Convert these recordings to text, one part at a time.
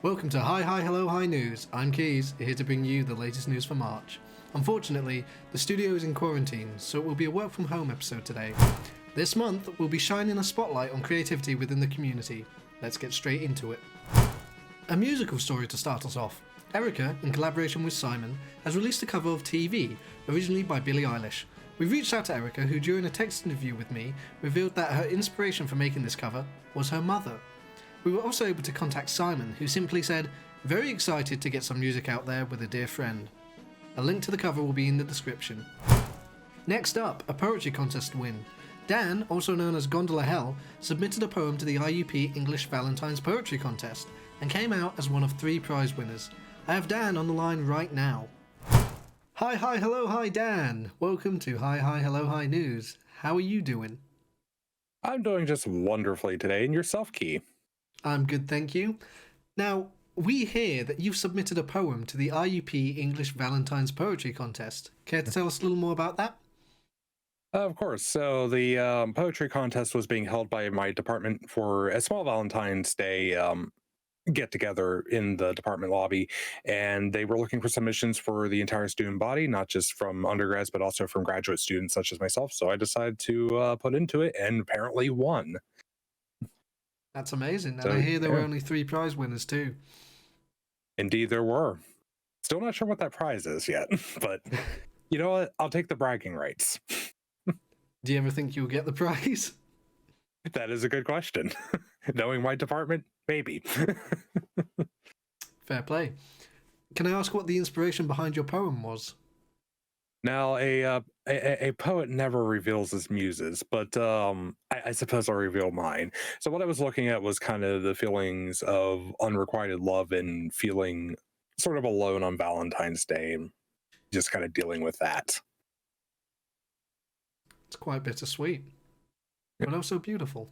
Welcome to Hi Hi Hello Hi News. I'm Keys, here to bring you the latest news for March. Unfortunately, the studio is in quarantine, so it will be a work from home episode today. This month, we'll be shining a spotlight on creativity within the community. Let's get straight into it. A musical story to start us off. Erica, in collaboration with Simon, has released a cover of TV, originally by Billie Eilish. We reached out to Erica, who during a text interview with me, revealed that her inspiration for making this cover was her mother. We were also able to contact Simon, who simply said, "Very excited to get some music out there with a dear friend." A link to the cover will be in the description. Next up, a poetry contest win. Dan, also known as Gondola Hell, submitted a poem to the IUP English Valentine's Poetry Contest and came out as one of 3 prize winners. I have Dan on the line right now. Hi, hi, hello, hi, Dan. Welcome to Hi, hi, hello, hi News. How are you doing? I'm doing just wonderfully today, and yourself, Key? I'm good, thank you. Now, we hear that you've submitted a poem to the IUP English Valentine's Poetry Contest. Care to tell us a little more about that? Of course. So the poetry contest was being held by my department for a small Valentine's Day get together in the department lobby, and they were looking for submissions for the entire student body, not just from undergrads, but also from graduate students such as myself. So I decided to put into it, and apparently won. That's amazing. So, And I hear there were yeah. only 3 prize winners too. Indeed, there were. Still not sure what that prize is yet, but you know what? I'll take the bragging rights. Do you ever think you'll get the prize? That is a good question. Knowing my department, maybe. Fair play. Can I ask what the inspiration behind your poem was? Now, a poet never reveals his muses, but I suppose I'll reveal mine. So what I was looking at was kind of the feelings of unrequited love and feeling sort of alone on Valentine's Day, and just kind of dealing with that. It's quite bittersweet, but also beautiful.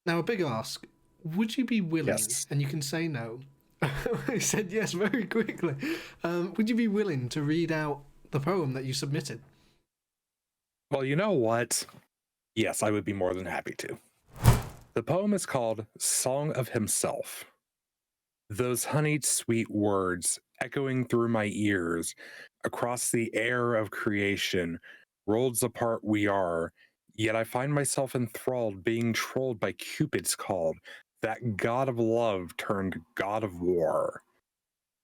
Now, a big ask. Would you be willing, Yes. and you can say no, I said yes very quickly, would you be willing to read out the poem that you submitted? Well, you know what? Yes, I would be more than happy to. The poem is called Song of Himself. Those honeyed sweet words echoing through my ears, across the air of creation, worlds apart we are, yet I find myself enthralled, being trolled by Cupid's call, that god of love turned god of war.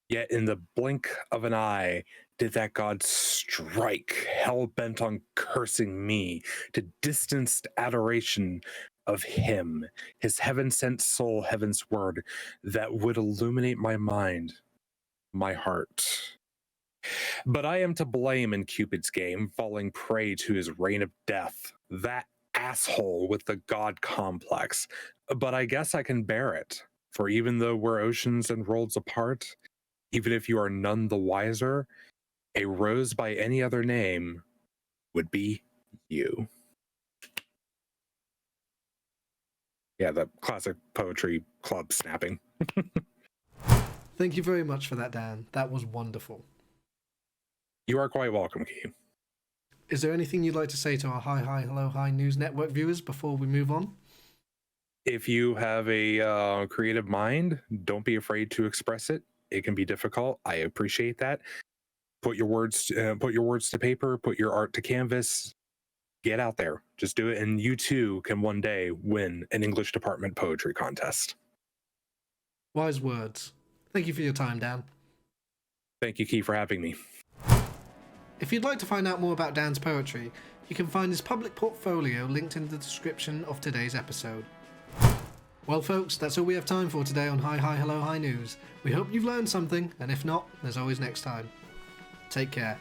Yet in the blink of an eye did that god strike, hell-bent on cursing me, to distanced adoration of him, his heaven-sent soul, heaven's word, that would illuminate my mind, my heart. But I am to blame in Cupid's game, falling prey to his reign of death, that asshole with the god complex. But I guess I can bear it, for even though we're oceans and worlds apart, even if you are none the wiser, a rose by any other name would be you. Yeah, the classic poetry club snapping. Thank you very much for that, Dan. That was wonderful. You are quite welcome, Key. Is there anything you'd like to say to our Hi Hi Hello Hi News Network viewers before we move on? If you have a creative mind, don't be afraid to express it. It can be difficult. I appreciate that. Put your words to paper. Put your art to canvas. Get out there. Just do it, and you too can one day win an English department poetry contest. Wise words. Thank you for your time, Dan. Thank you, Key, for having me. If you'd like to find out more about Dan's poetry, you can find his public portfolio linked in the description of today's episode. Well folks, that's all we have time for today on Hi Hi Hello Hi News. We hope you've learned something, and if not, there's always next time. Take care.